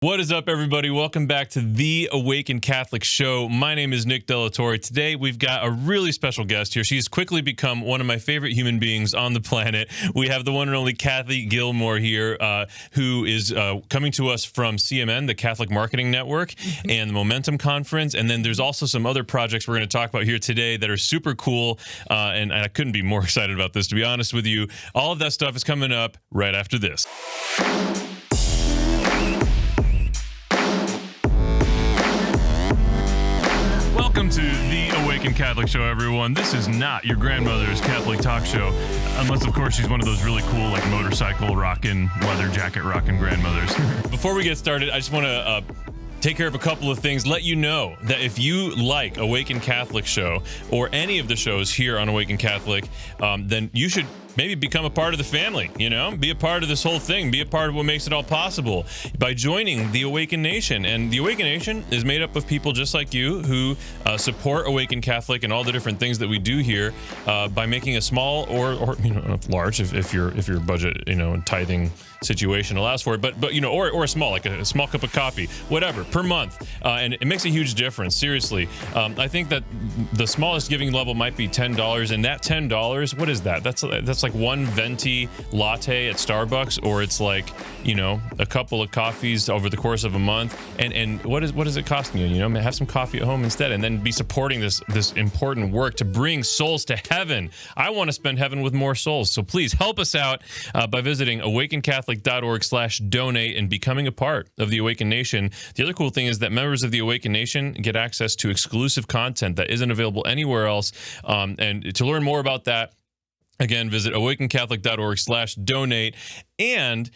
What is up, everybody? Welcome back to the Awaken Catholic Show. My name is Nick Torre. Today, we've got a really special guest here. She's quickly become one of my favorite human beings on the planet. We have the one and only Cathy Gilmore here, who is coming to us from CMN, the Catholic Marketing Network, and the Momentum Conference. And then there's also some other projects we're going to talk about here today that are super cool. And I couldn't be more excited about this, to be honest with you. All of that stuff is coming up right after this. Welcome to the Awaken Catholic Show, everyone. This is not your grandmother's Catholic talk show, unless, of course, she's one of those really cool, like, motorcycle rockin', leather jacket rockin' grandmothers. Before we get started, I just want to take care of a couple of things. Let you know that if you like Awaken Catholic Show or any of the shows here on Awaken Catholic, then you should maybe become a part of the family, you know, be a part of this whole thing, be a part of what makes it all possible by joining the Awaken Nation. And the Awaken Nation is made up of people just like you who support Awaken Catholic and all the different things that we do here by making a small or you know, large if your budget, you know, and tithing situation allows for it, but you know, or a small, like a small cup of coffee, whatever, per month, and it makes a huge difference. Seriously, I think that the smallest giving level might be $10, and that $10, what is that? That's like one venti latte at Starbucks, or it's like, you know, a couple of coffees over the course of a month. And what is it costing you? You know, have some coffee at home instead, and then be supporting this important work to bring souls to heaven. I want to spend heaven with more souls, so please help us out by visiting awakencatholic.org/donate and becoming a part of the Awaken Nation. The other cool thing is that members of the Awaken Nation get access to exclusive content that isn't available anywhere else. And to learn more about that, again, visit awakencatholic.org/donate. And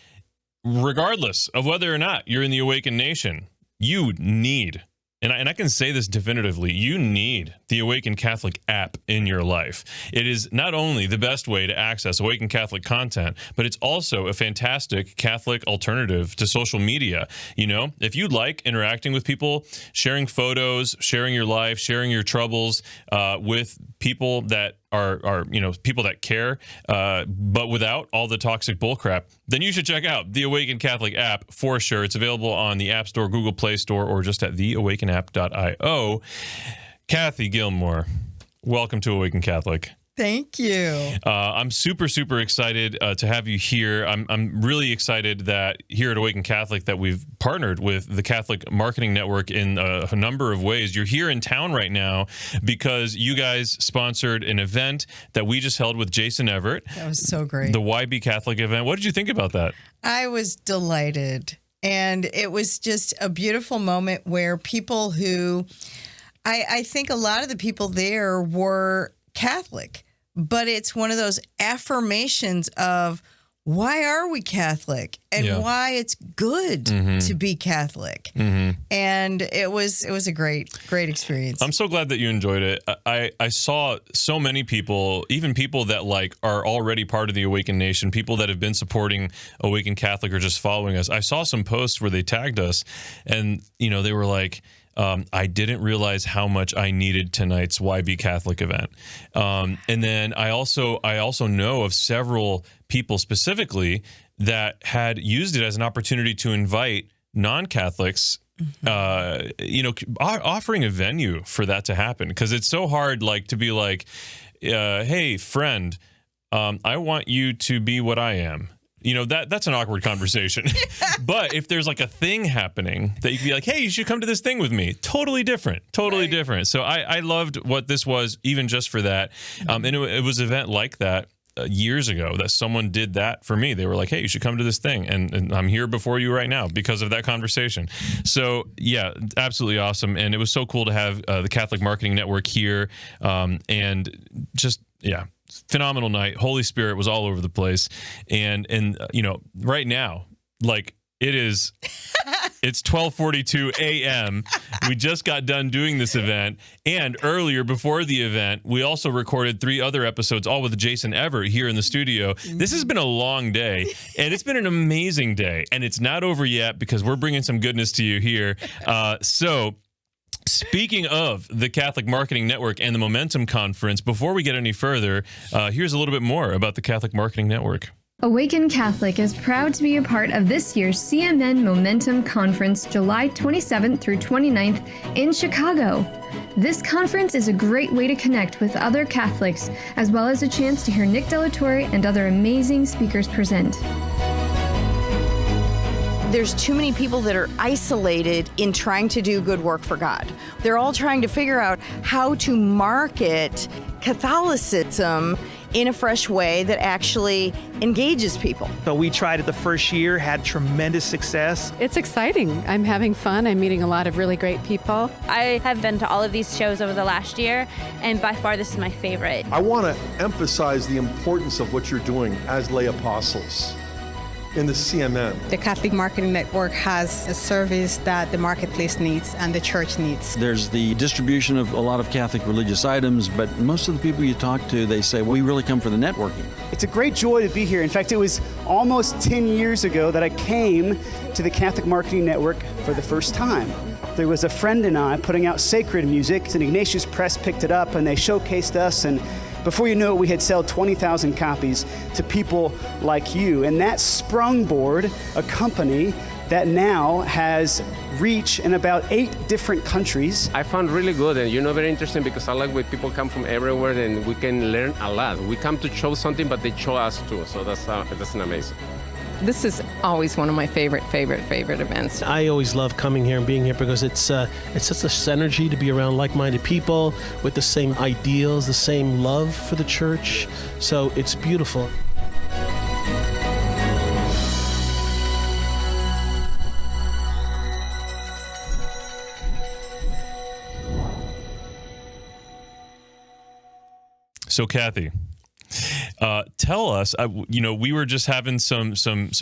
regardless of whether or not you're in the Awaken Nation, you need, and I can say this definitively, you need the Awaken Catholic app in your life. It is not only the best way to access Awaken Catholic content, but it's also a fantastic Catholic alternative to social media. You know, if you like interacting with people, sharing photos, sharing your life, sharing your troubles with people that are you know, people that care, but without all the toxic bullcrap, then you should check out the Awaken Catholic app for sure. It's available on the App Store, Google Play Store, or just at theawakenapp.io. Cathy Gilmore, welcome to Awaken Catholic. Thank you. I'm super excited to have you here. I'm really excited that here at Awaken Catholic that we've partnered with the Catholic Marketing Network in a number of ways. You're here in town right now because you guys sponsored an event that we just held with Jason Everett. That was so great. The YB Catholic event. What did you think about that? I was delighted. And it was just a beautiful moment where people who, I think a lot of the people there were Catholic, but it's one of those affirmations of why are we Catholic and why it's good to be Catholic. And it was a great experience. I'm so glad that you enjoyed it. I saw so many people, even people that like are already part of the Awaken Nation, people that have been supporting Awaken Catholic or just following us. I saw some posts where they tagged us and, you know, they were like, I didn't realize how much I needed tonight's YB Catholic event. And then I also know of several people specifically that had used it as an opportunity to invite non-Catholics, you know, offering a venue for that to happen. Because it's so hard, like, to be like, hey, friend, I want you to be what I am. You know, that's an awkward conversation. But if there's like a thing happening that you can be like, hey, you should come to this thing with me. Totally different. Different. So I loved what this was, even just for that. And it was an event like that years ago that someone did that for me. They were like, hey, you should come to this thing. And I'm here before you right now because of that conversation. So, yeah, absolutely awesome. And it was so cool to have the Catholic Marketing Network here. And just, yeah. Phenomenal night. Holy Spirit was all over the place. And you know, right now, like, it's 12:42 a.m. We just got done doing this event. And earlier, before the event, we also recorded 3 other episodes, all with Jason Everett here in the studio. This has been a long day, and it's been an amazing day. And it's not over yet because we're bringing some goodness to you here. So speaking of the Catholic Marketing Network and the Momentum Conference, before we get any further, here's a little bit more about the Catholic Marketing Network. Awaken Catholic is proud to be a part of this year's CMN Momentum Conference, July 27th through 29th in Chicago. This conference is a great way to connect with other Catholics, as well as a chance to hear Nick De La Torre and other amazing speakers present. There's too many people that are isolated in trying to do good work for God. They're all trying to figure out how to market Catholicism in a fresh way that actually engages people. So we tried it the first year, had tremendous success. It's exciting. I'm having fun. I'm meeting a lot of really great people. I have been to all of these shows over the last year, and by far this is my favorite. I want to emphasize the importance of what you're doing as lay apostles in the CMN. The Catholic Marketing Network has a service that the marketplace needs and the church needs. There's the distribution of a lot of Catholic religious items, but most of the people you talk to, they say, we really come for the networking. It's a great joy to be here. In fact, it was almost 10 years ago that I came to the Catholic Marketing Network for the first time. There was a friend and I putting out sacred music. And Ignatius Press picked it up and they showcased us, and before you know it, we had sold 20,000 copies to people like you. And that sprungboard a company that now has reach in about 8 different countries. I found really good and very interesting because I like when people come from everywhere and we can learn a lot. We come to show something, but they show us too. So that's amazing. This is always one of my favorite events. I always love coming here and being here because it's such a synergy to be around like-minded people with the same ideals, the same love for the church. So it's beautiful. So, Cathy, tell us. We were just having some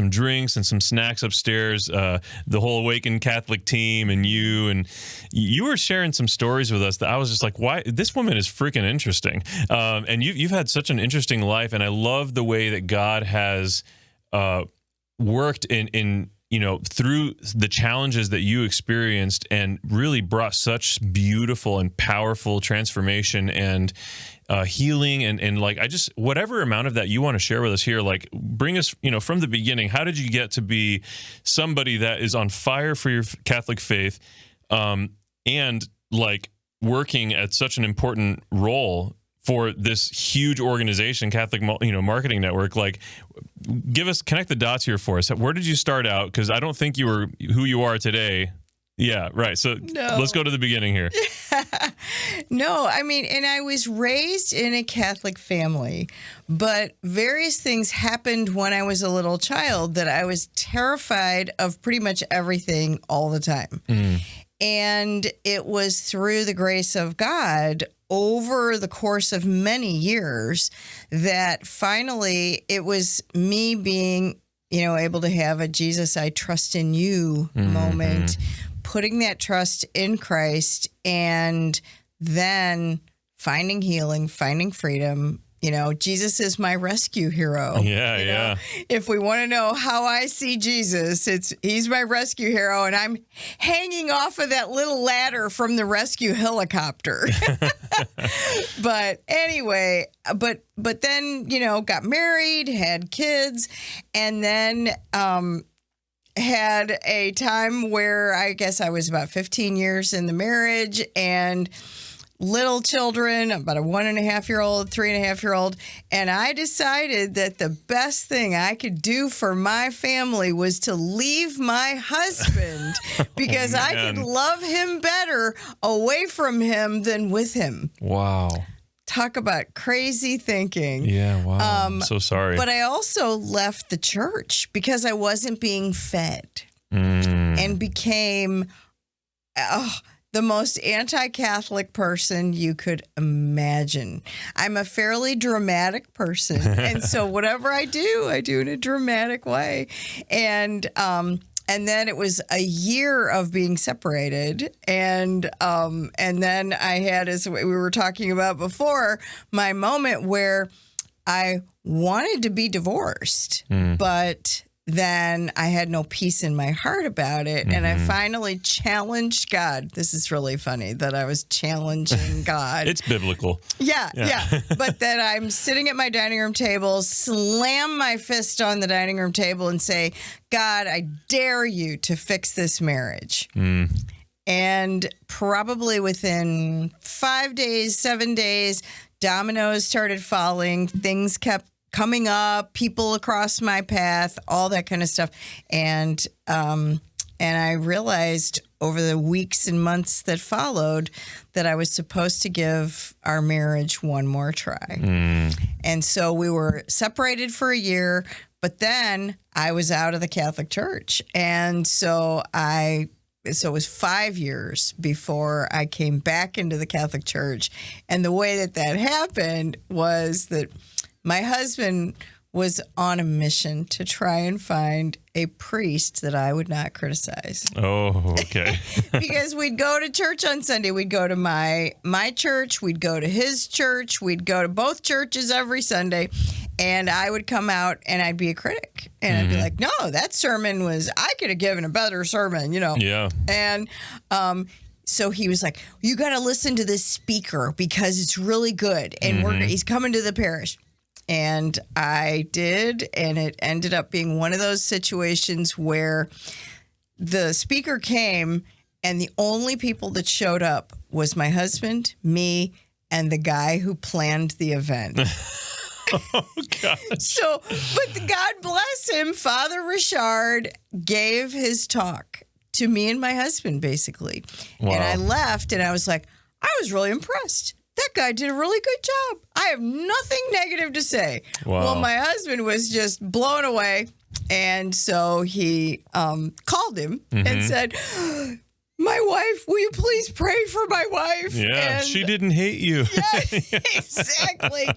drinks and some snacks upstairs. The whole Awaken Catholic team and you were sharing some stories with us that I was just like, "Why? This woman is freaking interesting." And you've had such an interesting life, and I love the way that God has worked in through the challenges that you experienced, and really brought such beautiful and powerful transformation and healing and like, whatever amount of that you want to share with us here, like bring us, from the beginning. How did you get to be somebody that is on fire for your Catholic faith, and like working at such an important role for this huge organization, Catholic, Marketing Network? Like, connect the dots here for us. Where did you start out? Because I don't think you were who you are today. Yeah, right. So let's go to the beginning here. No, and I was raised in a Catholic family, but various things happened when I was a little child that I was terrified of pretty much everything all the time. And it was through the grace of God over the course of many years that finally it was me being, able to have a Jesus, I trust in you moment, putting that trust in Christ, and then finding healing, finding freedom. Jesus is my rescue hero. Yeah. If we want to know how I see Jesus, he's my rescue hero, and I'm hanging off of that little ladder from the rescue helicopter. But anyway, but then, got married, had kids, and then had a time where I guess I was about 15 years in the marriage, and little children, about a 1.5-year-old, 3.5-year-old. And I decided that the best thing I could do for my family was to leave my husband because I could love him better away from him than with him. Wow. Talk about crazy thinking. Yeah, wow. I'm so sorry. But I also left the church because I wasn't being fed and became the most anti-Catholic person you could imagine. I'm a fairly dramatic person, and so whatever I do in a dramatic way. And then it was a year of being separated, and then I had, as we were talking about before, my moment where I wanted to be divorced, but then I had no peace in my heart about it. And I finally challenged God. This is really funny that I was challenging God. It's biblical. Yeah. But then I'm sitting at my dining room table, slam my fist on the dining room table and say, God, I dare you to fix this marriage. And probably within 5 days, 7 days, dominoes started falling. Things kept coming up, people across my path, all that kind of stuff. And I realized over the weeks and months that followed that I was supposed to give our marriage one more try. And so we were separated for a year, but then I was out of the Catholic Church. And so it was 5 years before I came back into the Catholic Church. And the way that happened was that my husband was on a mission to try and find a priest that I would not criticize. Oh, okay. Because we'd go to church on Sunday. We'd go to my church. We'd go to his church. We'd go to both churches every Sunday. And I would come out and I'd be a critic. And I'd be like, no, that sermon I could have given a better sermon, Yeah. And so he was like, you got to listen to this speaker because it's really good. And he's coming to the parish. And I did, and it ended up being one of those situations where the speaker came, and the only people that showed up was my husband, me, and the guy who planned the event. Oh, God. But God bless him, Father Richard gave his talk to me and my husband, basically. Wow. And I left, and I was like, I was really impressed. That guy did a really good job. I have nothing negative to say. Wow. Well, my husband was just blown away. And so he called him and said, my wife, will you please pray for my wife? Yeah, and she didn't hate you. Yeah, exactly.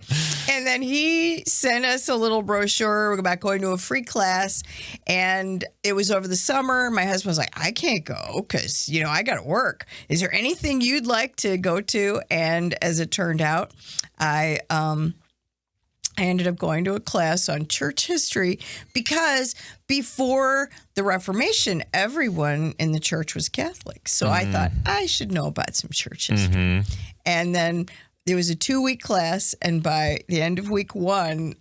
And then he sent us a little brochure about going to a free class. And it was over the summer. My husband was like, I can't go because, I got to work. Is there anything you'd like to go to? And as it turned out, I ended up going to a class on church history because before the Reformation, everyone in the church was Catholic. So I thought I should know about some church history. And then there was a 2-week class. And by the end of week 1,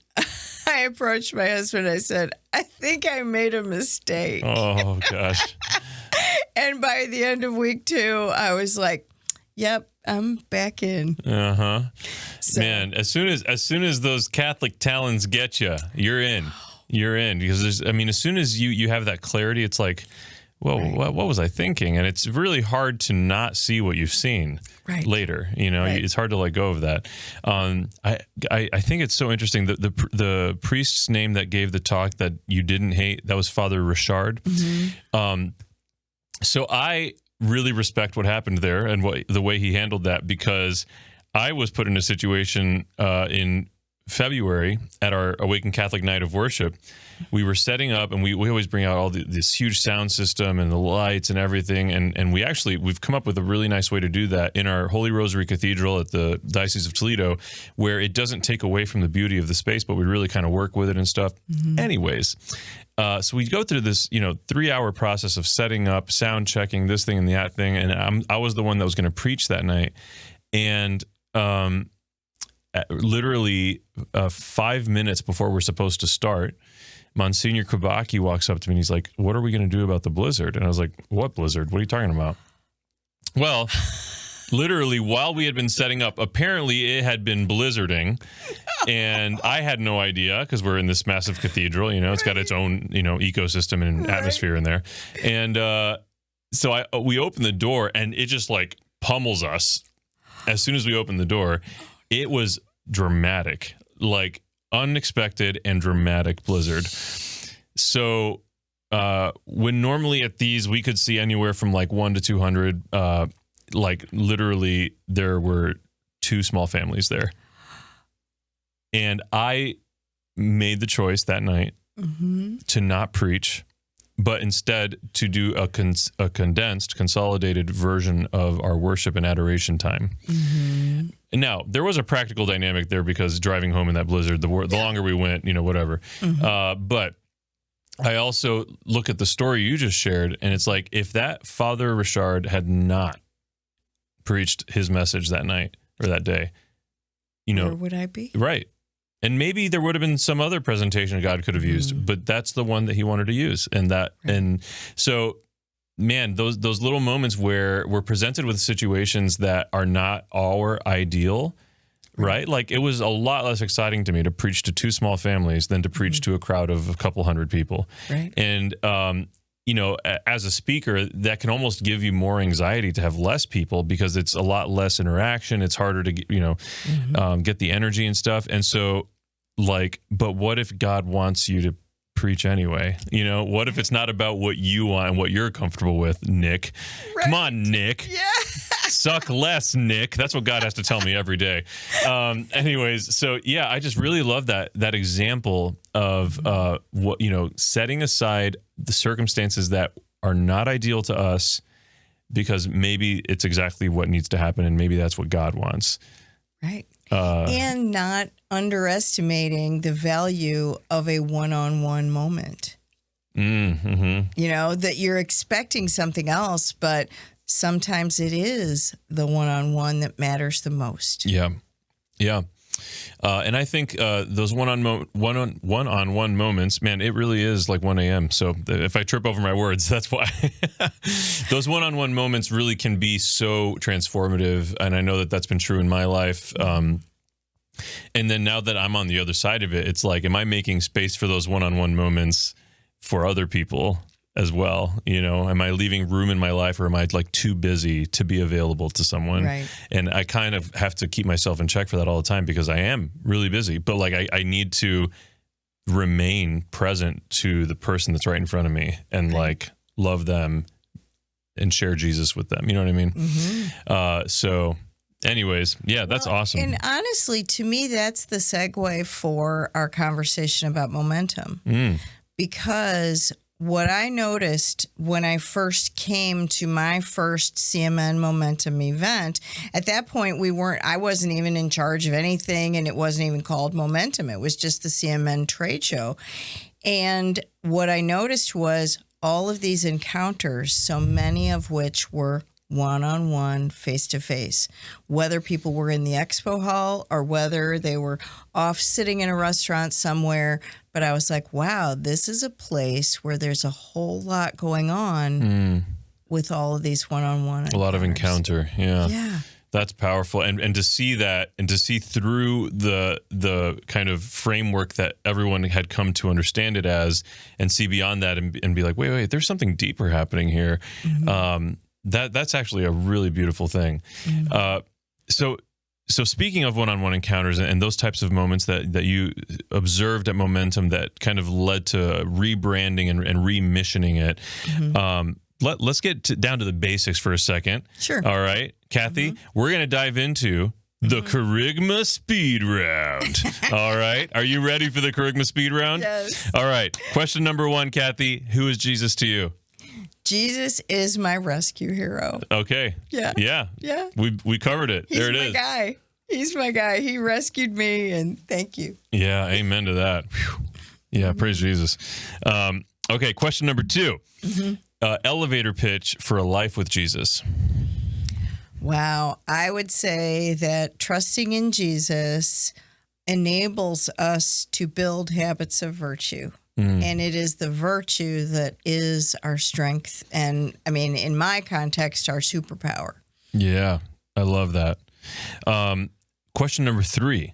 I approached my husband. I said, I think I made a mistake. Oh, gosh. And by the end of week 2, I was like, yep, I'm back in. So, man, as soon as those Catholic talons get you, you're in. You're in because as soon as you have that clarity, it's like, well, what was I thinking? And it's really hard to not see what you've seen later. It's hard to let go of that. I think it's so interesting that the priest's name that gave the talk that you didn't hate, that was Father Richard. So I really respect what happened there and the way he handled that, because I was put in a situation in February at our Awaken Catholic Night of Worship. We were setting up, and we always bring out all this huge sound system and the lights and everything. And we've come up with a really nice way to do that in our Holy Rosary Cathedral at the Diocese of Toledo, where it doesn't take away from the beauty of the space, but we really kind of work with it and stuff. Anyways, so we go through this, 3-hour process of setting up, sound checking, this thing and that thing. And I was the one that was going to preach that night. And literally 5 minutes before we're supposed to start, Monsignor Kubaki walks up to me and he's like, what are we going to do about the blizzard? And I was like, what blizzard? What are you talking about? Well, literally while we had been setting up, apparently it had been blizzarding. And I had no idea because we're in this massive cathedral, it's got its own, ecosystem and atmosphere in there. And so we open the door and it just like pummels us. As soon as we opened the door, it was dramatic, like unexpected and dramatic blizzard. So when normally at these we could see anywhere from like 1 to 200, like literally there were 2 small families there. And I made the choice that night to not preach, but instead to do a condensed, consolidated version of our worship and adoration time. Now, there was a practical dynamic there because driving home in that blizzard, the longer we went, whatever. But I also look at the story you just shared, and it's like, if that Father Richard had not preached his message that night or that day, where would I be? Right. And maybe there would have been some other presentation God could have used, but that's the one that he wanted to use. And so, man, those little moments where we're presented with situations that are not our ideal, right? Like, it was a lot less exciting to me to preach to two small families than to preach to a crowd of a couple hundred people. Right. And, as a speaker, that can almost give you more anxiety to have less people, because it's a lot less interaction. It's harder to, get the energy and stuff. And so, but what if God wants you to preach anyway? What if it's not about what you want and what you're comfortable with, Nick? Right. Come on, Nick. Yeah. Suck less, Nick. That's what God has to tell me every day. Anyways, so yeah, I just really love that example of what, setting aside the circumstances that are not ideal to us, because maybe it's exactly what needs to happen, and maybe that's what God wants. Right. And not underestimating the value of a one-on-one moment. That you're expecting something else, but sometimes it is the one-on-one that matters the most. Yeah. Yeah. And I think those one-on-one moments, man, it really is like 1 a.m. So if I trip over my words, that's why. Those one-on-one moments really can be so transformative. And I know that that's been true in my life. And then now that I'm on the other side of it, it's like, am I making space for those one-on-one moments for other people as well? Am I leaving room in my life, or am I like too busy to be available to someone? Right. And I kind of have to keep myself in check for that all the time, because I am really busy, but like I need to remain present to the person that's right in front of me, and like love them and share Jesus with them. You know what I mean? So anyways, yeah, that's awesome. And honestly, to me, that's the segue for our conversation about momentum. Because what I noticed when I first came to my first CMN Momentum event, at that point I wasn't even in charge of anything, and it wasn't even called Momentum. It was just the CMN trade show. And what I noticed was all of these encounters, so many of which were one-on-one, face-to-face, whether people were in the expo hall or whether they were off sitting in a restaurant somewhere. But I was like, wow, this is a place where there's a whole lot going on with all of these one-on-one encounters. A lot of encounter. Yeah. Yeah. That's powerful. And to see that, and to see through the kind of framework that everyone had come to understand it as, and see beyond that, and be like, wait, there's something deeper happening here. That's actually a really beautiful thing. So speaking of one-on-one encounters and those types of moments that you observed at Momentum that kind of led to rebranding and remissioning it, let's get down to the basics for a second. Sure. All right, Cathy, we're going to dive into the Kerygma Speed Round. All right. Are you ready for the Kerygma Speed Round? Yes. All right. Question number 1, Cathy. Who is Jesus to you? Jesus is my rescue hero. Okay. Yeah. Yeah. Yeah. We covered it. He's there it my is. guy. He's my guy. He rescued me, and thank you. Yeah. Amen to that. Whew. Yeah. Praise Jesus. Okay. Question number 2. Elevator pitch for a life with Jesus. Wow. I would say that trusting in Jesus enables us to build habits of virtue. And it is the virtue that is our strength. And I mean, in my context, our superpower. Yeah, I love that. Question number 3.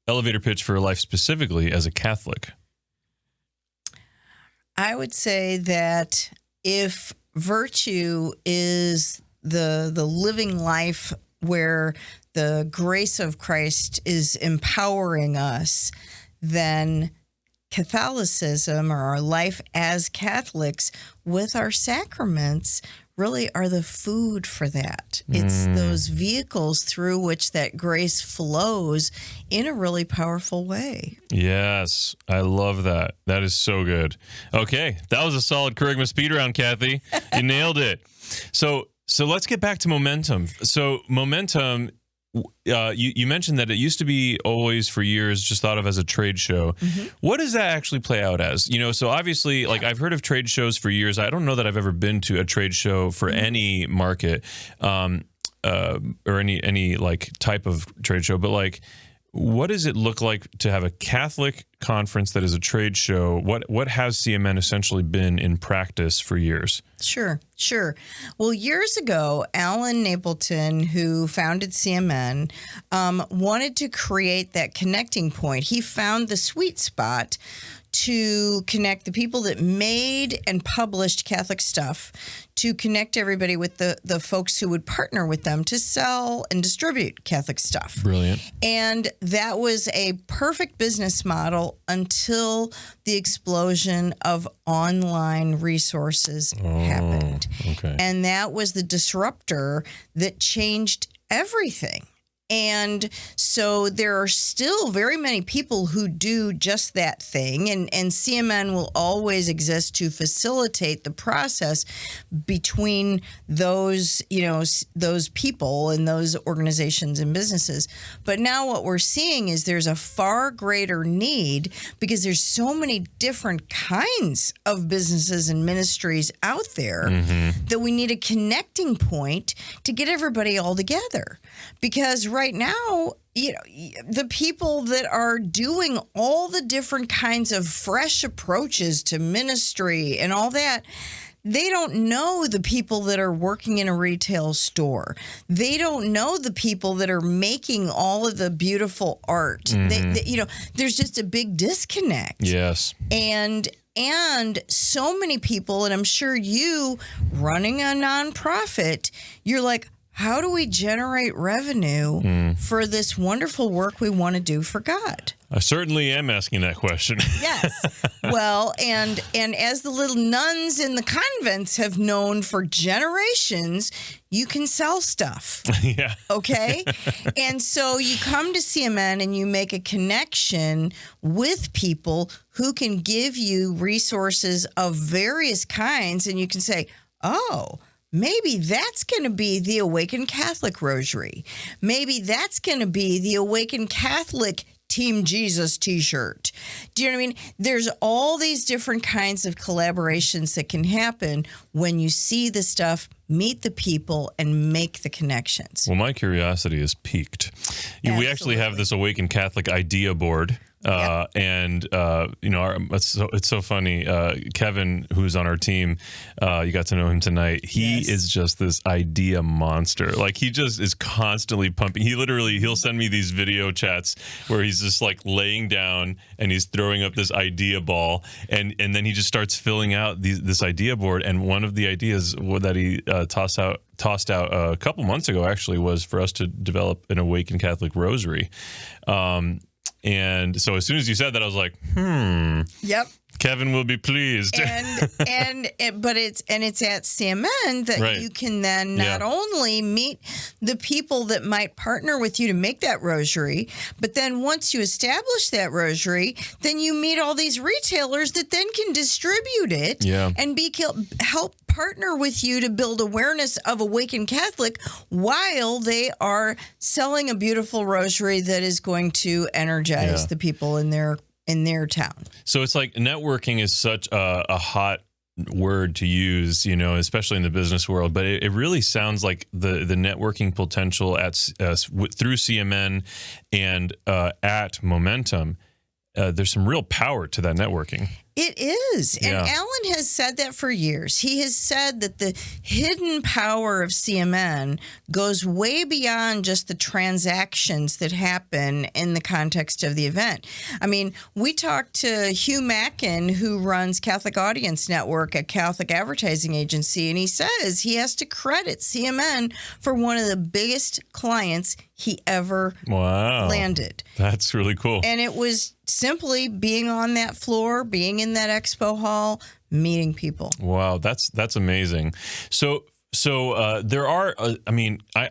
Elevator pitch for life specifically as a Catholic. I would say that if virtue is the living life where the grace of Christ is empowering us, then Catholicism, or our life as Catholics with our sacraments, really are the food for that. It's those vehicles through which that grace flows in a really powerful way. Yes, I love that. That is so good. Okay, that was a solid Kerygma speed round, Cathy. You nailed it. So let's get back to Momentum. So Momentum, you mentioned that it used to be always for years just thought of as a trade show. What does that actually play out as? So obviously, like I've heard of trade shows for years. I don't know that I've ever been to a trade show for any market or any like type of trade show. But like, what does it look like to have a Catholic conference that is a trade show? What has CMN essentially been in practice for years? Sure. Well, years ago, Alan Napleton, who founded CMN, wanted to create that connecting point. He found the sweet spot to connect the people that made and published Catholic stuff, to connect everybody with the folks who would partner with them to sell and distribute Catholic stuff. Brilliant. And that was a perfect business model until the explosion of online resources happened. Okay. And that was the disruptor that changed everything. And so there are still very many people who do just that thing, and CMN will always exist to facilitate the process between those, those people and those organizations and businesses. But now what we're seeing is there's a far greater need because there's so many different kinds of businesses and ministries out there that we need a connecting point to get everybody all together. Because right now, the people that are doing all the different kinds of fresh approaches to ministry and all that, they don't know the people that are working in a retail store. They don't know the people that are making all of the beautiful art. There's just a big disconnect. Yes. And so many people, and I'm sure you running a nonprofit, you're like, how do we generate revenue for this wonderful work we want to do for God? I certainly am asking that question. Yes. Well, and as the little nuns in the convents have known for generations, you can sell stuff. Yeah. Okay? And so you come to CMN and you make a connection with people who can give you resources of various kinds, and you can say, oh, maybe that's going to be the Awaken Catholic Rosary. Maybe that's going to be the Awaken Catholic Team Jesus t-shirt. Do you know what I mean? There's all these different kinds of collaborations that can happen when you see the stuff, meet the people, and make the connections. Well, my curiosity is piqued. We actually have this Awaken Catholic idea board. It's so funny. Kevin, who's on our team, you got to know him tonight. He is just this idea monster. Like, he just is constantly pumping. He'll send me these video chats where he's just like laying down and he's throwing up this idea ball, and then he just starts filling out this idea board. And one of the ideas that he tossed out a couple months ago actually was for us to develop an Awaken Catholic Rosary. And so as soon as you said that, I was like, Yep. Kevin will be pleased. But it's at CMN that you can then not only meet the people that might partner with you to make that rosary, but then once you establish that rosary, then you meet all these retailers that then can distribute it and help partner with you to build awareness of Awaken Catholic while they are selling a beautiful rosary that is going to energize the people in their town. So it's like networking is such a hot word to use, especially in the business world, but it really sounds like the networking potential through CMN and at Momentum. There's some real power to that networking. It is. And Alan has said that for years. He has said that the hidden power of CMN goes way beyond just the transactions that happen in the context of the event. I mean, we talked to Hugh Mackin, who runs Catholic Audience Network, a Catholic advertising agency, and he says he has to credit CMN for one of the biggest clients he ever landed. That's really cool. And it was simply being on that floor, being in that expo hall, meeting people. Wow, that's amazing. So there are,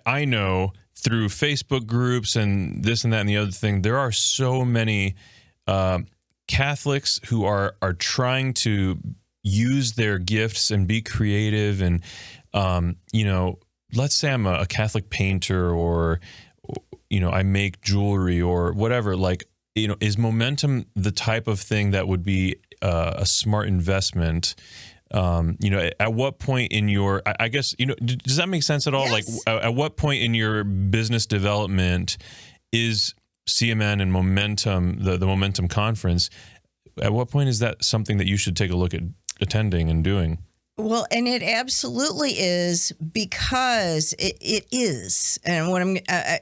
I know through Facebook groups and this and that and the other thing, there are so many Catholics who are trying to use their gifts and be creative. And, let's say I'm a Catholic painter or I make jewelry or whatever, like, is momentum the type of thing that would be a smart investment? At what point in your, I guess, does that make sense at all? Yes. Like, at what point in your business development is CMN and Momentum, the Momentum Conference, at what point is that something that you should take a look at attending and doing? Well, and it absolutely is, because it is. And what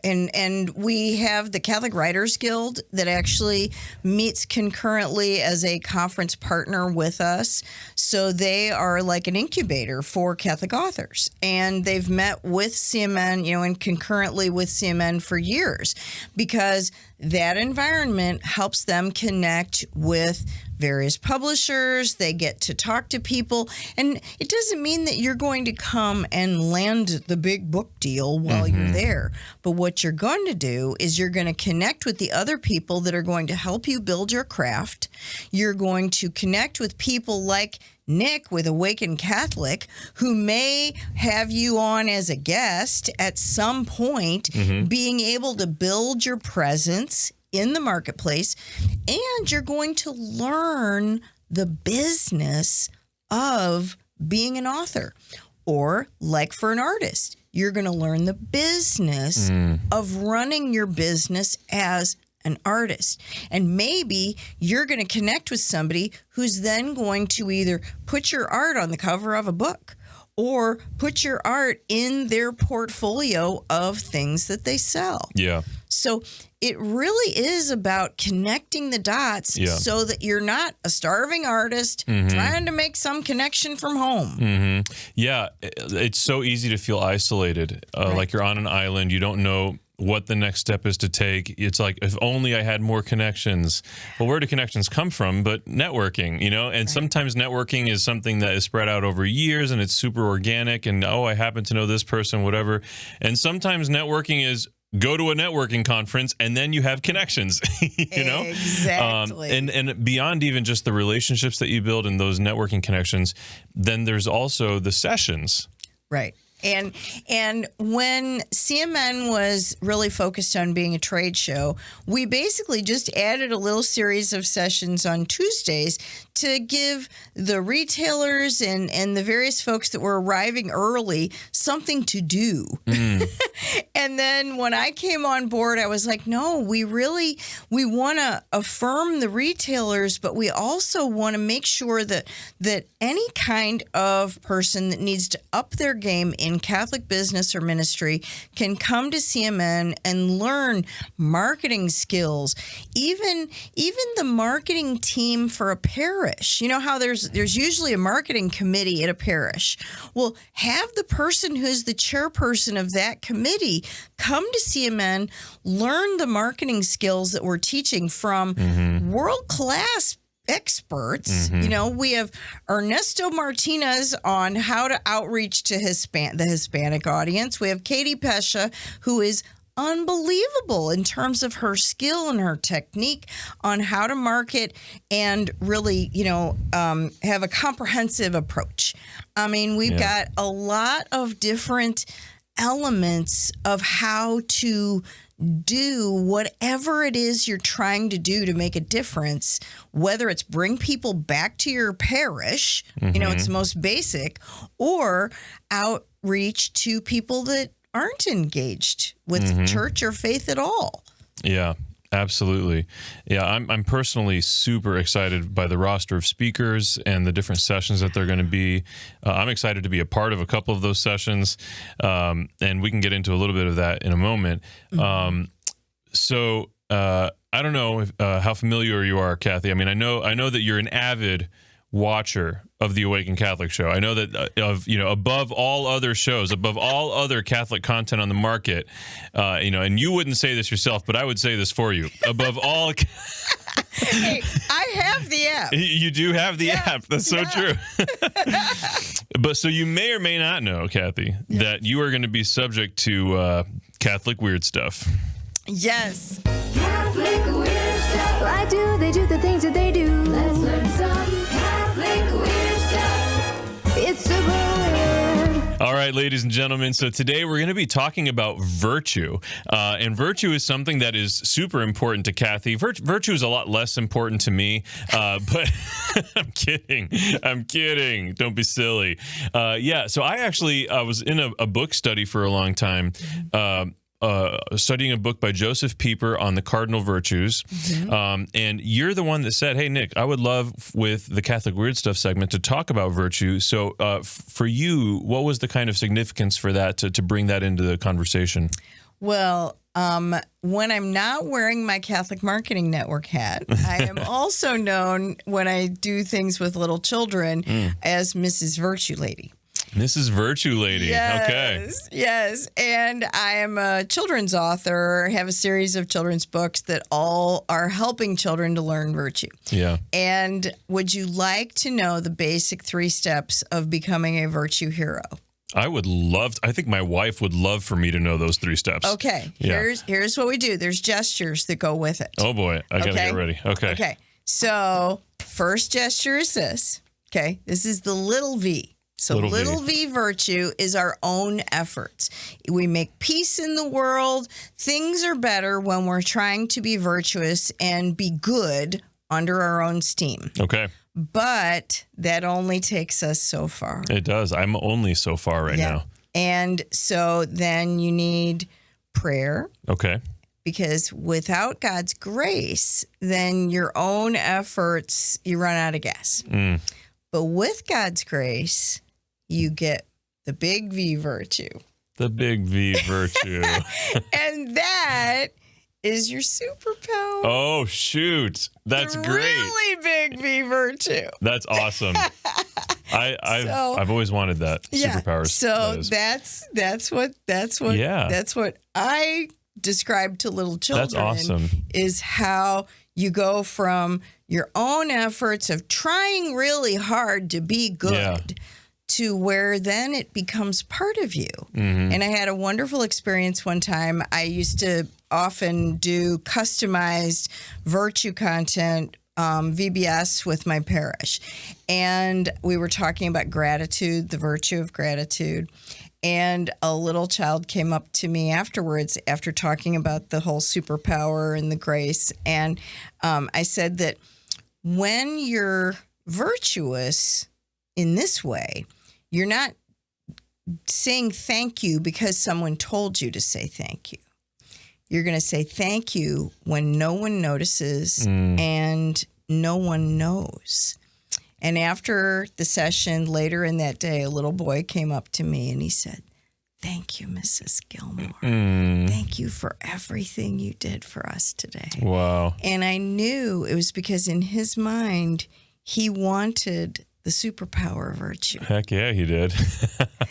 and we have the Catholic Writers Guild that actually meets concurrently as a conference partner with us. So they are like an incubator for Catholic authors, and they've met with CMN, and concurrently with CMN for years, because that environment helps them connect with various publishers. They get to talk to people, and it doesn't mean that you're going to come and land the big book deal while you're there. But what you're going to do is you're going to connect with the other people that are going to help you build your craft. You're going to connect with people like Nick with Awaken Catholic, who may have you on as a guest at some point, being able to build your presence in the marketplace, and you're going to learn the business of being an author. Or, like for an artist, you're going to learn the business of running your business as an artist. And maybe you're going to connect with somebody who's then going to either put your art on the cover of a book or put your art in their portfolio of things that they sell. Yeah. So it really is about connecting the dots so that you're not a starving artist trying to make some connection from home. Yeah. It's so easy to feel isolated, like you're on an island. You don't know what the next step is to take. It's like, if only I had more connections. Well, where do connections come from? But networking, and sometimes networking is something that is spread out over years and it's super organic, and I happen to know this person, whatever. And sometimes networking is go to a networking conference and then you have connections, Exactly. And beyond even just the relationships that you build and those networking connections, then there's also the sessions. Right. And when CMN was really focused on being a trade show, we basically just added a little series of sessions on Tuesdays to give the retailers and the various folks that were arriving early something to do. And then when I came on board, I was like, no, we want to affirm the retailers, but we also want to make sure that any kind of person that needs to up their game in Catholic business or ministry can come to CMN and learn marketing skills, even the marketing team for a parish. You know how there's usually a marketing committee at a parish. Well, have the person who's the chairperson of that committee come to CMN, learn the marketing skills that we're teaching from world-class experts. We have Ernesto Martinez on how to outreach to the Hispanic audience. We have Katie Pesha, who is unbelievable in terms of her skill and her technique on how to market and really, have a comprehensive approach. I mean, we've got a lot of different elements of how to do whatever it is you're trying to do to make a difference, whether it's bring people back to your parish, it's most basic, or outreach to people that aren't engaged with church or faith at all. Yeah, absolutely. Yeah, I'm personally super excited by the roster of speakers and the different sessions that they're going to be. I'm excited to be a part of a couple of those sessions, and we can get into a little bit of that in a moment. So I don't know how familiar you are, Cathy. I mean, I know that you're an avid watcher of the Awaken Catholic show. I know that above all other shows, above all other Catholic content on the market, and you wouldn't say this yourself, but I would say this for you. Above all, hey, I have the app. You do have the app. That's so true. But so you may or may not know, Cathy, that you are going to be subject to Catholic weird stuff. Yes. Catholic weird stuff. Why do they do the things that they do? Let's learn some Catholic weird stuff. It's super weird. All right. right, ladies and gentlemen. So today we're going to be talking about virtue. And virtue is something that is super important to Cathy. Virtue is a lot less important to me. But I'm kidding. Don't be silly. So I was in a book study for a long time. Studying a book by Joseph Pieper on the cardinal virtues. And you're the one that said, hey, Nick, I would love with the Catholic Weird Stuff segment to talk about virtue. So for you, what was the kind of significance for that to bring that into the conversation? Well, when I'm not wearing my Catholic Marketing Network hat, I am also known when I do things with little children as Mrs. Virtue Lady. Mrs. Virtue Lady. Okay. Yes. And I am a children's author, have a series of children's books that all are helping children to learn virtue. Yeah. And would you like to know the basic 3 steps of becoming a virtue hero? I would love I think my wife would love for me to know those 3 steps. Okay. Yeah. Here's what we do. There's gestures that go with it. Oh, boy. I got to get ready. Okay. Okay. So first gesture is this. Okay. This is the little V. So little v virtue is our own efforts. We make peace in the world. Things are better when we're trying to be virtuous and be good under our own steam. Okay. But that only takes us so far. It does. I'm only so far right now. And so then you need prayer. Okay. Because without God's grace, then your own efforts, you run out of gas. But with God's grace, you get the big V virtue. The big V virtue. And that is your superpower. Oh, shoot. That's great. Really big V virtue. That's awesome. I've always wanted that. Superpowers. So that's what I describe to little children. That's awesome. Is how you go from your own efforts of trying really hard to be good to where then it becomes part of you. And I had a wonderful experience one time. I used to often do customized virtue content, VBS, with my parish. And we were talking about gratitude, the virtue of gratitude. And a little child came up to me afterwards after talking about the whole superpower and the grace. And I said that when you're virtuous in this way, you're not saying thank you because someone told you to say thank you. You're going to say thank you when no one notices and no one knows. And after the session later in that day, a little boy came up to me and he said, "Thank you, Mrs. Gilmore. Thank you for everything you did for us today." Wow. And I knew it was because in his mind, he wanted the superpower of virtue. Heck yeah, he did.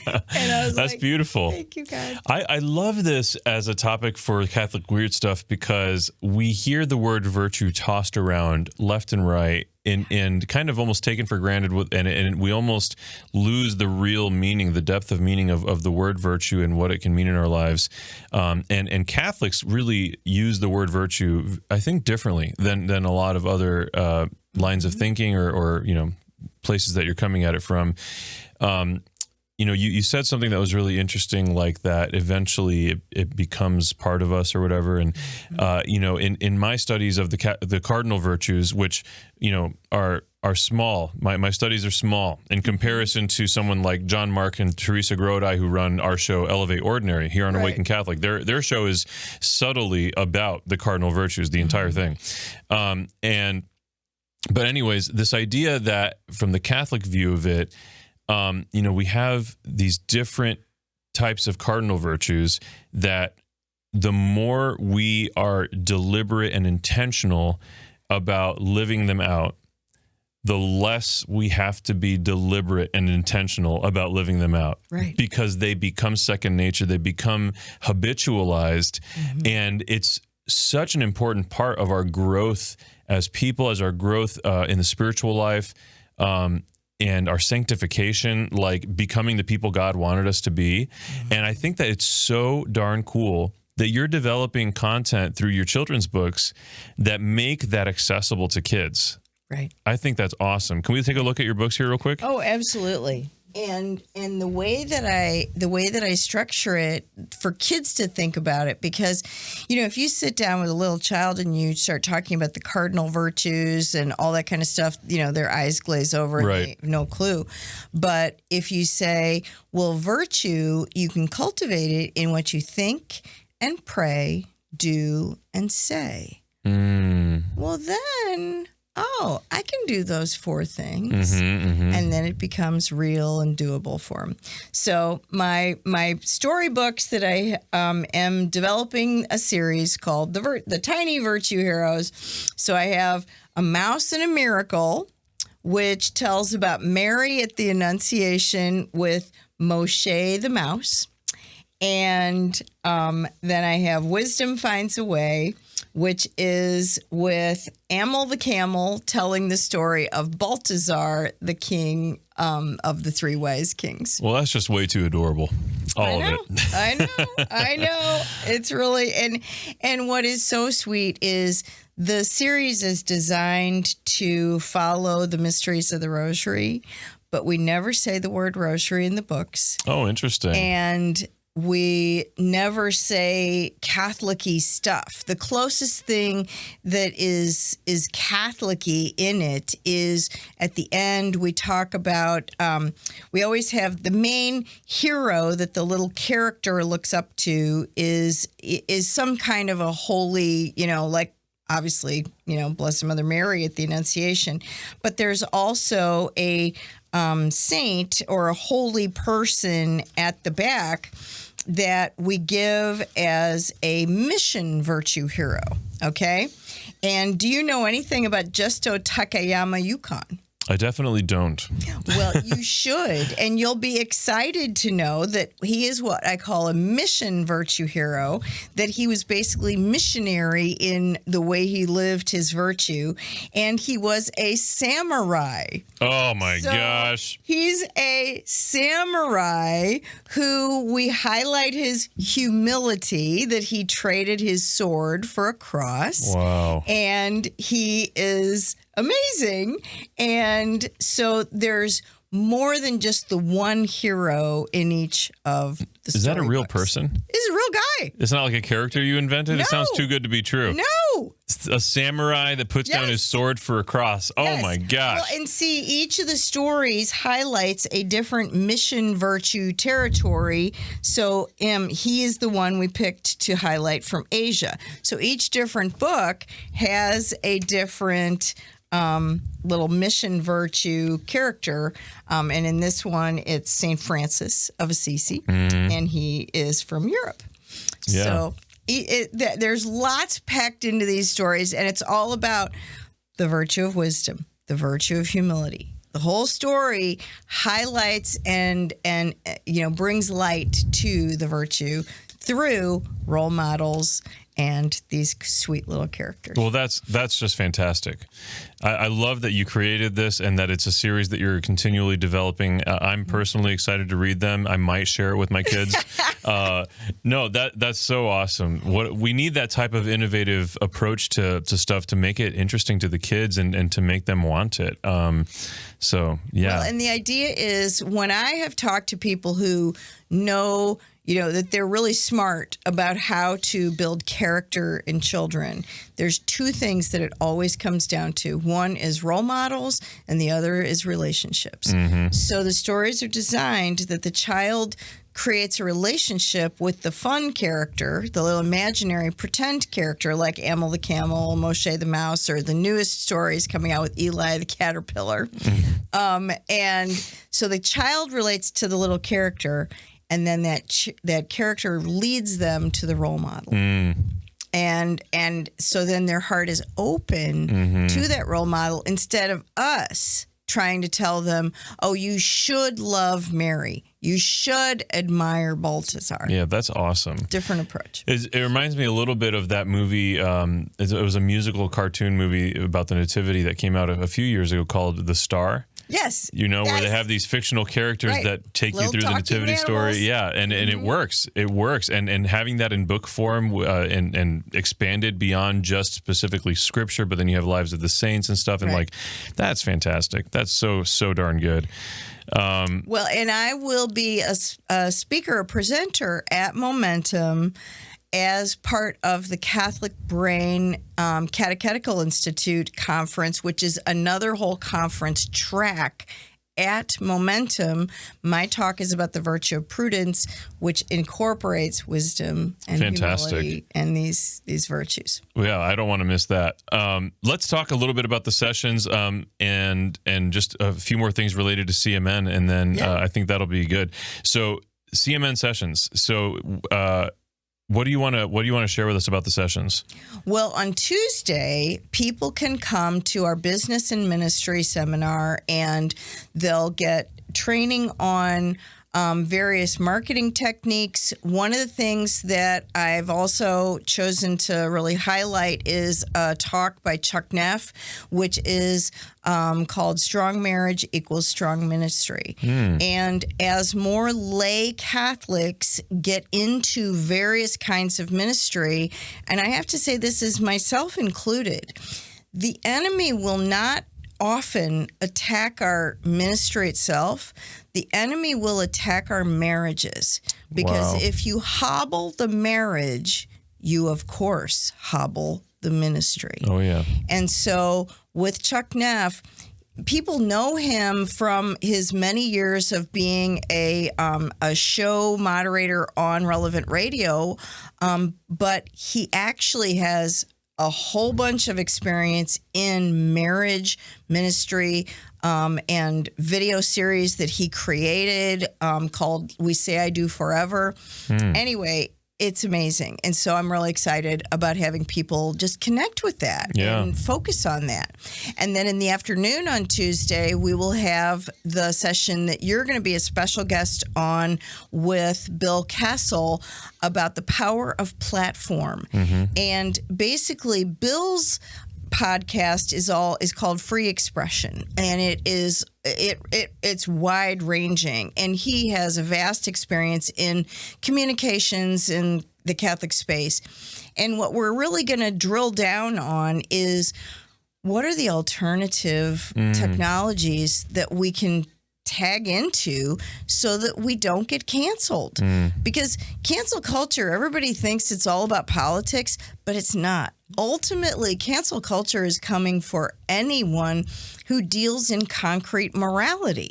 And I was That's like, beautiful. Thank you, God. I love this as a topic for Catholic Weird Stuff because we hear the word virtue tossed around left and right and kind of almost taken for granted, and we almost lose the real meaning, the depth of meaning of the word virtue and what it can mean in our lives. And Catholics really use the word virtue, I think, differently than a lot of other lines of thinking or places that you're coming at it from. You said something that was really interesting, like that eventually it becomes part of us or whatever. And, in my studies of the cardinal virtues, which, are small, my studies are small in comparison to someone like John Mark and Teresa Grodi, who run our show Elevate Ordinary here on Awaken Catholic. Their show is subtly about the cardinal virtues, the entire thing. But anyways, this idea that from the Catholic view of it, we have these different types of cardinal virtues that the more we are deliberate and intentional about living them out, the less we have to be deliberate and intentional about living them out. Right. Because they become second nature, they become habitualized, and it's such an important part of our growth as people, as our growth in the spiritual life, and our sanctification, like becoming the people God wanted us to be. And I think that it's so darn cool that you're developing content through your children's books that make that accessible to kids. Right. I think that's awesome. Can we take a look at your books here real quick? Oh, absolutely. and the way that I structure it for kids to think about it, because if you sit down with a little child and you start talking about the cardinal virtues and all that kind of stuff, their eyes glaze over and they have no clue. But if you say, well, virtue, you can cultivate it in what you think and pray, do and say. Well, then I can do those 4 things, and then it becomes real and doable for them. So my storybooks that I am developing a series called the Tiny Virtue Heroes. So I have A Mouse and a Miracle, which tells about Mary at the Annunciation with Moshe the mouse, and then I have Wisdom Finds a Way, which is with Amel the camel telling the story of Balthazar, the king of the 3 wise kings. Well, that's just way too adorable. All of it. I know. It's really, and what is so sweet is the series is designed to follow the mysteries of the Rosary, but we never say the word rosary in the books. Oh, interesting. And we never say Catholic-y stuff. The closest thing that is Catholic-y in it is at the end we talk about, we always have the main hero that the little character looks up to is some kind of a holy, like obviously, Blessed Mother Mary at the Annunciation. But there's also a saint or a holy person at the back that we give as a mission virtue hero, okay? And do you know anything about Justo Takayama Yukon? I definitely don't. Well, you should, and you'll be excited to know that he is what I call a mission virtue hero, that he was basically missionary in the way he lived his virtue, and he was a samurai. Oh, my gosh. He's a samurai who we highlight his humility, that he traded his sword for a cross. Wow. And he is amazing. And so there's more than just the one hero in each of the Is that a real storybooks. person? It's a real guy. It's not like a character you invented? No. It sounds too good to be true. No. It's a samurai that puts down his sword for a cross. Oh, Yes. my gosh. Well, and see, each of the stories highlights a different mission virtue territory. So he is the one we picked to highlight from Asia. So each different book has a different little mission virtue character. And in this one, it's St. Francis of Assisi, and he is from Europe. Yeah. So there's lots packed into these stories, and it's all about the virtue of wisdom, the virtue of humility. The whole story highlights and brings light to the virtue through role models and these sweet little characters. Well, that's just fantastic. I love that you created this and that it's a series that you're continually developing. I'm personally excited to read them. I might share it with my kids. No, that's so awesome. We need that type of innovative approach to stuff to make it interesting to the kids and to make them want it. So, yeah. Well, and the idea is when I have talked to people who know that they're really smart about how to build character in children, there's 2 things that it always comes down to. One is role models, and the other is relationships. So the stories are designed that the child creates a relationship with the fun character, the little imaginary pretend character like Amel the camel, Moshe the mouse, or the newest stories coming out with Eli the caterpillar. And so the child relates to the little character, and then that character leads them to the role model. And so then their heart is open to that role model instead of us trying to tell them, oh, you should love Mary. You should admire Balthazar. Yeah, that's awesome. Different approach. It reminds me a little bit of that movie. It was a musical cartoon movie about the Nativity that came out a few years ago called The Star. Yes. Where they have these fictional characters that take you through the nativity story. Yeah, and it works. It works. And having that in book form and expanded beyond just specifically scripture, but then you have Lives of the Saints and stuff, and that's fantastic. That's so darn good. Well, and I will be a speaker, a presenter at Momentum as part of the Catholic Brain Catechetical Institute conference, which is another whole conference track at Momentum. My talk is about the virtue of prudence, which incorporates wisdom and humility and these virtues. Yeah, I don't want to miss that. Let's talk a little bit about the sessions and just a few more things related to CMN, and then I think that'll be good. So CMN sessions. So what do you want to share with us about the sessions? Well, on Tuesday, people can come to our business and ministry seminar, and they'll get training on various marketing techniques. One of the things that I've also chosen to really highlight is a talk by Chuck Neff, which is called Strong Marriage Equals Strong Ministry. And as more lay Catholics get into various kinds of ministry, and I have to say this is myself included, the enemy will not often attack our ministry itself. The enemy will attack our marriages, because if you hobble the marriage, you of course hobble the ministry. Oh yeah. And so with Chuck Neff, people know him from his many years of being a show moderator on Relevant Radio, but he actually has a whole bunch of experience in marriage ministry and video series that he created called We Say I Do Forever. Anyway, it's amazing. And so I'm really excited about having people just connect with that and focus on that. And then in the afternoon on Tuesday, we will have the session that you're going to be a special guest on with Bill Castle about the power of platform. And basically, Bill's podcast is called Free Expression, and it's wide ranging, and he has a vast experience in communications in the Catholic space. And what we're really going to drill down on is what are the alternative technologies that we can tag into so that we don't get canceled. Because cancel culture, everybody thinks it's all about politics, but it's not. Ultimately, cancel culture is coming for anyone who deals in concrete morality.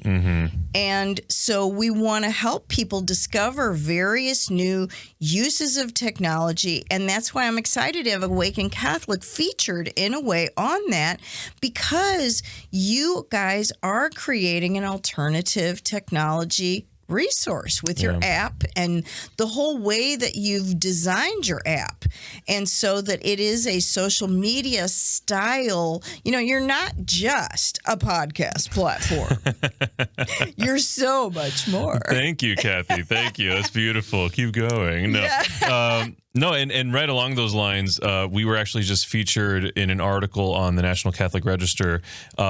And so we want to help people discover various new uses of technology. And that's why I'm excited to have Awaken Catholic featured in a way on that, because you guys are creating an alternative technology resource with your app and the whole way that you've designed your app, and so that it is a social media style. You're not just a podcast platform. You're so much more. Thank you, Cathy. Thank you. That's beautiful. Keep going. No, and right along those lines, we were actually just featured in an article on the National Catholic Register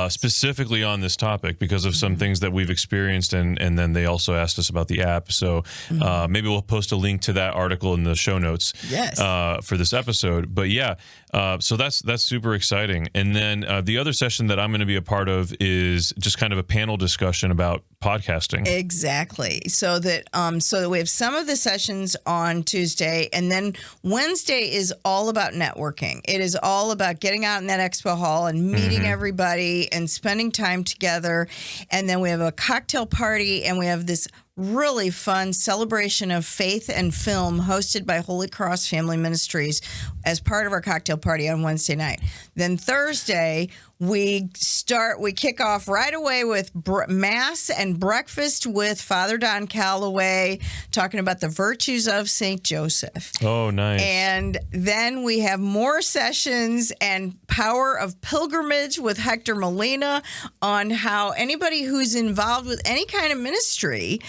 specifically on this topic because of some things that we've experienced, and then they also asked us about the app. So maybe we'll post a link to that article in the show notes for this episode. But so that's super exciting. And then the other session that I'm going to be a part of is just kind of a panel discussion about podcasting. Exactly. So that we have some of the sessions on Tuesday, and then Wednesday is all about networking. It is all about getting out in that expo hall and meeting everybody and spending time together. And then we have a cocktail party, and we have this really fun celebration of faith and film hosted by Holy Cross Family Ministries as part of our cocktail party on Wednesday night. Then Thursday, we kick off right away with Mass and breakfast with Father Don Calloway, talking about the virtues of St. Joseph. Oh, nice. And then we have more sessions and Power of Pilgrimage with Hector Molina on how anybody who's involved with any kind of ministry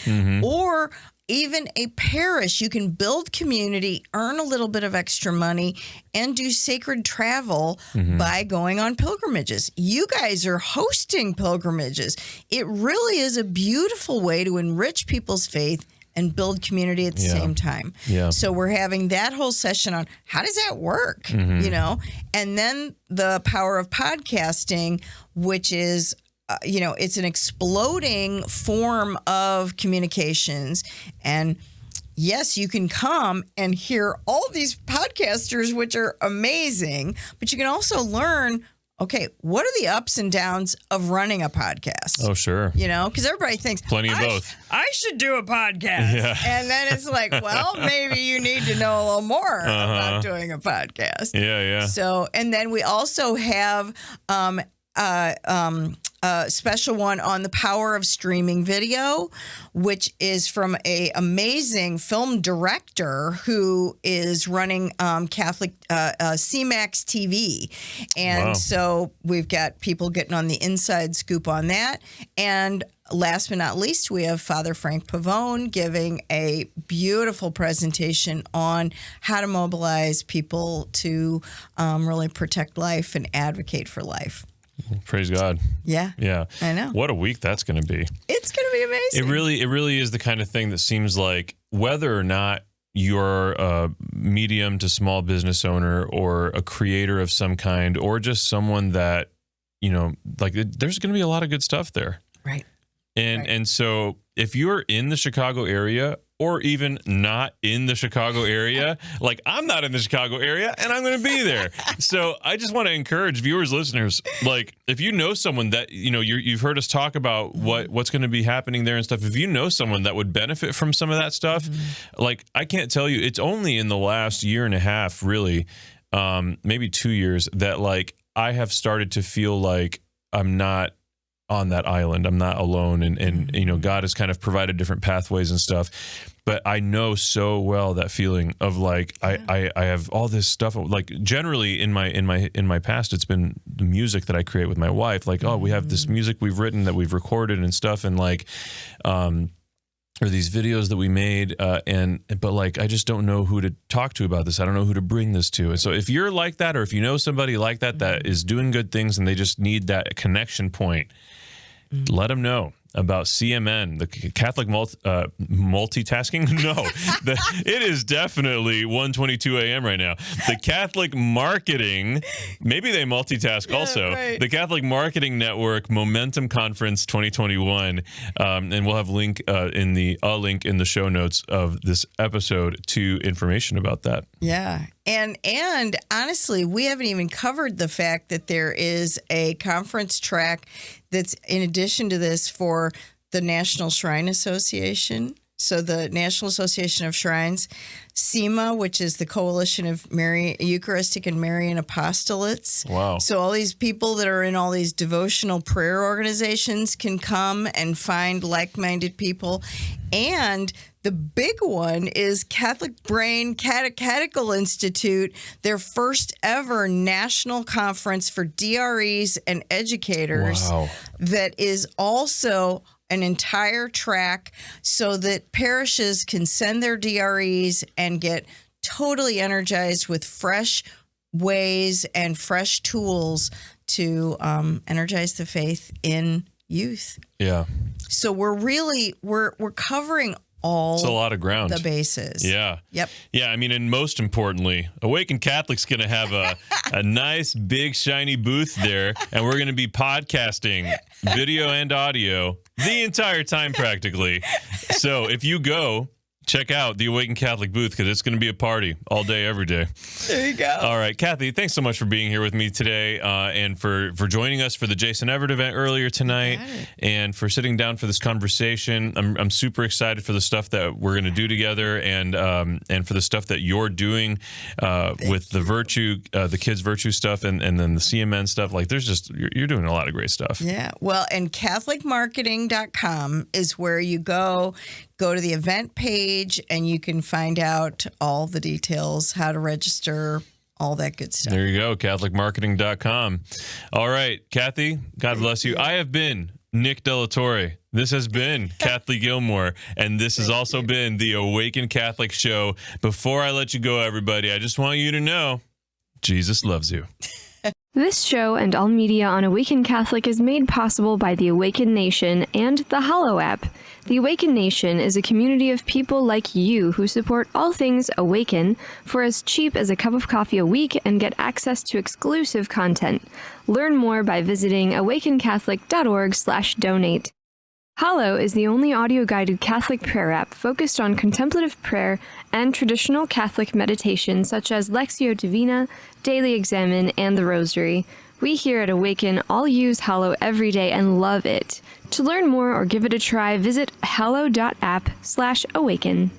or even a parish, you can build community, earn a little bit of extra money, and do sacred travel by going on pilgrimages. You guys are hosting pilgrimages. It really is a beautiful way to enrich people's faith and build community at the same time. Yeah. So we're having that whole session on how does that work, you know? And then the power of podcasting, which is it's an exploding form of communications. And yes, you can come and hear all these podcasters, which are amazing, but you can also learn, okay, what are the ups and downs of running a podcast? Oh, sure. You know, because everybody thinks plenty of both. I should do a podcast. Yeah. And then it's like, well, maybe you need to know a little more about doing a podcast. Yeah. So, and then we also have a special one on the power of streaming video, which is from a amazing film director who is running Catholic CMAX TV. And so we've got people getting on the inside scoop on that. And last but not least, we have Father Frank Pavone giving a beautiful presentation on how to mobilize people to really protect life and advocate for life. Praise God. Yeah. I know. What a week that's going to be. It's going to be amazing. It really is the kind of thing that seems like whether or not you're a medium to small business owner or a creator of some kind or just someone that, there's going to be a lot of good stuff there. Right. And so if you're in the Chicago area or even not in the Chicago area, like I'm not in the Chicago area and I'm going to be there. So I just want to encourage viewers, listeners, like if you know someone that, you've heard us talk about what's going to be happening there and stuff. If you know someone that would benefit from some of that stuff, like I can't tell you, it's only in the last year and a half, really, maybe 2 years that like I have started to feel like I'm not on that island. I'm not alone. And God has kind of provided different pathways and stuff. But I know so well that feeling of like, I have all this stuff. Like generally in my past, it's been the music that I create with my wife. Like, we have this music we've written that we've recorded and stuff. And like, or these videos that we made. But like, I just don't know who to talk to about this. I don't know who to bring this to. And so if you're like that, or if you know somebody like that, that is doing good things and they just need that connection point, let them know about CMN, the Catholic multitasking. No, it is definitely 1:22 a.m. right now. The Catholic Marketing, maybe they multitask also. Right. The Catholic Marketing Network Momentum Conference 2021, and we'll have a link in the show notes of this episode to information about that. Yeah. And honestly, we haven't even covered the fact that there is a conference track that's in addition to this for the National Shrine Association. So the National Association of Shrines, SEMA, which is the Coalition of Eucharistic and Marian Apostolates. Wow. So all these people that are in all these devotional prayer organizations can come and find like-minded people. And the big one is Catholic Brain Catechetical Institute, their first ever national conference for DREs and educators. Wow. That is also an entire track so that parishes can send their DREs and get totally energized with fresh ways and fresh tools to energize the faith in youth. Yeah. So we're covering all it's a lot of ground. The bases. Yeah. Yep. Yeah, I mean, and most importantly, Awaken Catholic's going to have a nice, big, shiny booth there, and we're going to be podcasting video and audio the entire time practically. So if you go, check out the Awaken Catholic booth because it's going to be a party all day, every day. There you go. All right, Cathy, thanks so much for being here with me today and for joining us for the Jason Everett event earlier tonight and for sitting down for this conversation. I'm super excited for the stuff that we're going to do together and for the stuff that you're doing with the virtue, the kids' virtue stuff and then the CMN stuff. Like you're doing a lot of great stuff. Yeah. Well, and CatholicMarketing.com is where you go to the event page and you can find out all the details, how to register, all that good stuff. There you go, CatholicMarketing.com. All right, Cathy, God bless you. I have been Nick Della Torre. This has been Cathy Gilmore, and this has also been the Awaken Catholic Show. Before I let you go, everybody, I just want you to know Jesus loves you. This show and all media on Awaken Catholic is made possible by the Awaken Nation and the Hallow app. The Awaken Nation is a community of people like you who support all things Awaken for as cheap as a cup of coffee a week and get access to exclusive content. Learn more by visiting awakencatholic.org/donate. Hallow is the only audio-guided Catholic prayer app focused on contemplative prayer and traditional Catholic meditation such as Lectio Divina, Daily Examen, and the Rosary. We here at Awaken all use Hallow every day and love it. To learn more or give it a try, visit hallow.app/awaken.